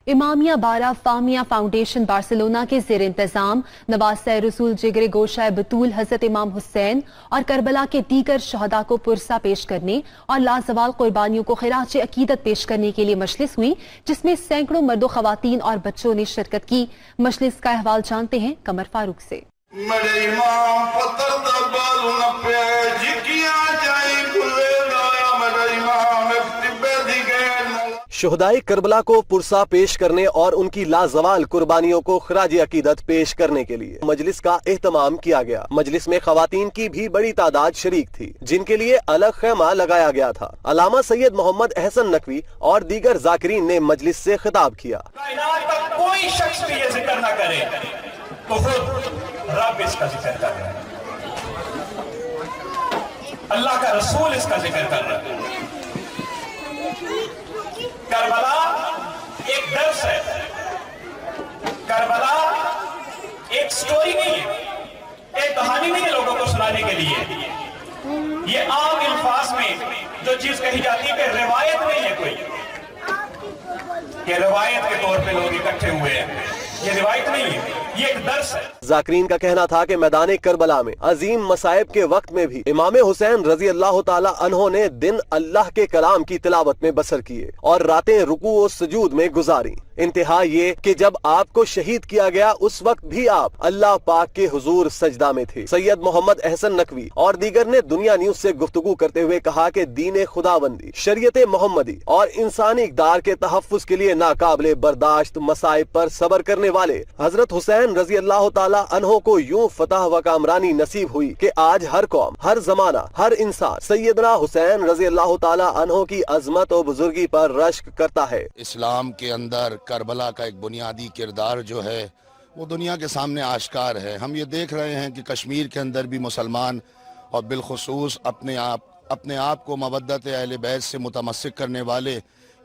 इमामिया बारा फामिया foundation Barcelona के ज़ेर इंतजाम नवाज़ रसूल जिगरे गोशा बतूल हज़रत इमाम हुसैन और करबला के दीगर शहदा को पुरसा पेश करने और लाजवाल कुर्बानियों को खिराज अकीदत पेश करने के लिए मजलिस हुई, जिसमें सैकड़ों मर्दों, खवातीन और बच्चों ने शिरकत की। मजलिस का अहवाल जानते हैं कमर फारूक से। शुहदाए करबला को पुरसा पेश करने और उनकी लाजवाल कुर्बानियों को खराज अकीदत पेश करने के लिए मजलिस का एहतमाम किया गया। मजलिस में खवातीन की भी बड़ी तादाद शरीक थी, जिनके लिए अलग खेमा लगाया गया था। अल्लामा सैयद मोहम्मद अहसन नकवी और दीगर जाकिरीन ने मजलिस से खिताब किया। कायनात का कोई शख्स भी ये जिक्र ना करे तो खुद रब इसका जिक्र कर रहा है, अल्लाह का रसूल इसका जिक्र कर रहा है। करबला एक दर्स है, करबला एक स्टोरी नहीं है, एक कहानी नहीं है लोगों को सुनाने के लिए। ये आम अल्फाज में जो चीज कही जाती है कि रिवायत नहीं है कोई, कि रिवायत के तौर पे लोग इकट्ठे हुए हैं, ये रिवायत नहीं है, ये एक दर्स है। जाकिरीन का कहना था कि मैदान करबला में अजीम मसाइब के वक्त में भी इमाम हुसैन रजी अल्लाह ताला अन्हो ने दिन अल्लाह के कलाम की तिलावत में बसर किए और रातें रुकू और सजूद में गुजारी। इंतहा ये कि जब आपको शहीद किया गया उस वक्त भी आप अल्लाह पाक के हुजूर सजदा में थे। सैयद मोहम्मद अहसन नकवी और दीगर ने दुनिया न्यूज से गुफ्तगू करते हुए कहा कि दीन खुदाबंदी, शरीयत मोहम्मदी और इंसानी इक़दार के तहफ़्फ़ुज़ के लिए नाकाबिले बर्दाश्त मसाइब पर सब्र करने वाले हजरत हुसैन रजी अल्लाह ताला अन्हो को यूं फतह व कामरानी नसीब हुई कि आज हर कौम, हर जमाना, हर इंसान सैयदना हुसैन रजी अल्लाह ताला अन्हो की अजमत और बुजुर्गी पर रश्क करता है। इस्लाम के अंदर करबला का एक बुनियादी किरदार जो है वो दुनिया के सामने आश्कार है। हम ये देख रहे हैं कि कश्मीर के अंदर भी मुसलमान और बिलखुसूस अपने आप को मवद्दत अहले बैत से मुतमस्सिक करने वाले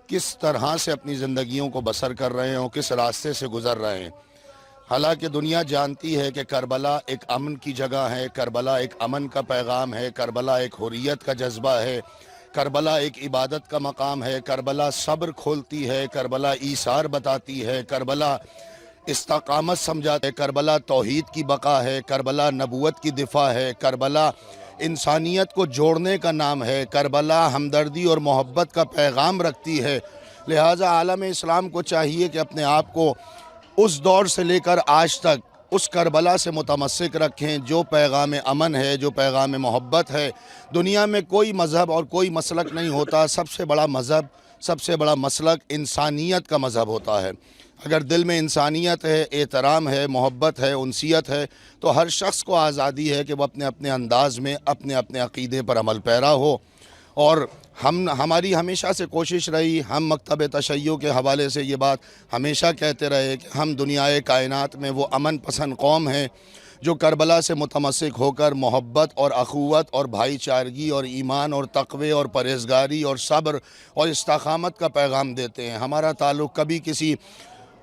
किस तरह से अपनी ज़िंदगियों को बसर कर रहे हैं और किस रास्ते से गुजर रहे हैं। हालांकि दुनिया जानती है कि करबला एक अमन की जगह है, करबला एक अमन का पैगाम है, करबला एक हुर्रियत का जज्बा है, करबला एक इबादत का मकाम है, करबला सब्र खोलती है, करबला ईसार बताती है, करबला इस्तकामत समझाते है, करबला तौहीद की बका है, करबला नबूवत की दिफा है, करबला इंसानियत को जोड़ने का नाम है, करबला हमदर्दी और मोहब्बत का पैगाम रखती है। लिहाजा आलम इस्लाम को चाहिए कि अपने आप को उस दौर से लेकर आज तक उस करबला से मुतमस्सिक रखें जो पैगाम अमन है, जो पैगाम मोहब्बत है। दुनिया में कोई मज़हब और कोई मसलक नहीं होता, सबसे बड़ा मज़हब, सबसे बड़ा मसलक इंसानियत का मज़हब होता है। अगर दिल में इंसानियत है, एहतराम है, मोहब्बत है, उनसियत है, तो हर शख्स को आज़ादी है कि वह अपने अपने अंदाज़ में अपने अपने अक़ीदे पर अमल पैरा हो। और हमारी हमेशा से कोशिश रही, हम मकतब तशय्युअ के हवाले से ये बात हमेशा कहते रहे कि हम दुनियाए कायनात में वो अमन पसंद कौम हैं जो करबला से मुतमस्सिक होकर मोहब्बत और अखुवत और भाईचारगी और ईमान और तक़वे और परहेज़गारी और सब्र और इस्तक़ामत का पैगाम देते हैं। हमारा ताल्लुक़ कभी किसी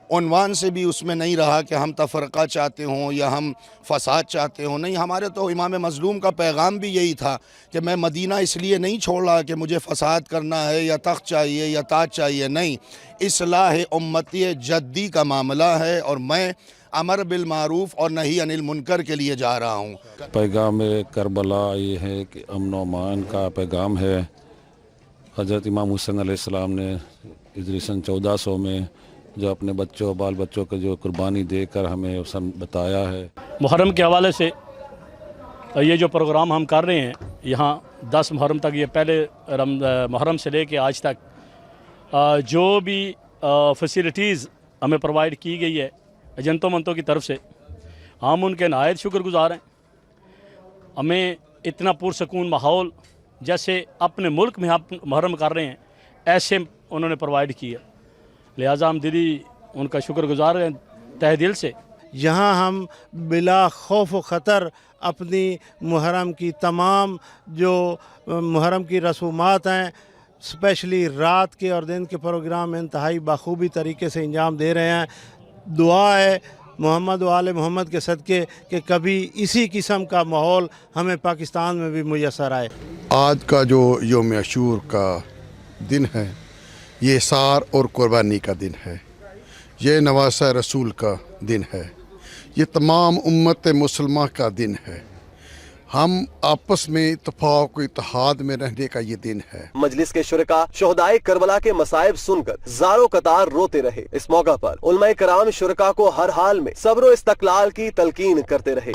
उन्वान से भी उसमें नहीं रहा कि हम तफ़रक़ा चाहते हों या हम फ़साद चाहते हों। नहीं, हमारे तो इमाम मज़लूम का पैगाम भी यही था कि मैं मदीना इसलिए नहीं छोड़ रहा कि मुझे फ़साद करना है या तख्त चाहिए या ताज चाहिए। नहीं, इस्लाह उम्मती जद्दी का मामला है और मैं अमर बिल मारूफ़ और नही अनिल मुनकर के लिए जा रहा हूँ। पैगाम करबला ये है कि अमन व अमान का पैगाम है। हज़रत इमाम हुसैन अलैहिस्सलाम ने हिजरी सन 1400 में जो अपने बच्चों बाल बच्चों को जो कुर्बानी देकर हमें सब बताया है। मुहर्रम के हवाले से ये जो प्रोग्राम हम कर रहे हैं यहाँ 10 मुहर्रम तक, ये पहले मुहर्रम से लेके आज तक जो भी फैसिलिटीज़ हमें प्रोवाइड की गई है एजेंटों मंतों की तरफ से, हम उनके नहायत शुक्रगुज़ार हैं। हमें इतना पुरसकून माहौल जैसे अपने मुल्क में हम मुहर्रम कर रहे हैं ऐसे उन्होंने प्रोवाइड किया, लिहाजा हम दिली उनका शुक्रगुज़ार हैं तहे दिल से। यहाँ हम बिला खौफ व ख़तर अपनी मुहर्रम की तमाम जो मुहर्रम की रसूमात हैं, स्पेशली रात के और दिन के प्रोग्राम इंतहाई बाखूबी तरीके से अंजाम दे रहे हैं। दुआ है मोहम्मद व आले मोहम्मद के सदक़े कि कभी इसी किस्म का माहौल हमें पाकिस्तान में भी मुयस्सर आए। आज का जो यौम अशूर का दिन है ये सार और कुर्बानी का दिन है। یہ نواسہ رسول کا دن ہے، یہ تمام امت مسلمہ کا دن ہے، ہم آپس میں اتفاق و اتحاد میں رہنے کا یہ دن ہے۔ مجلس کے شرکاء شہدائے کربلا کے مصائب سن کر زاروں قطار روتے رہے۔ اس موقع پر علماء کرام شرکاء کو ہر حال میں صبر و استقلال کی تلقین کرتے رہے۔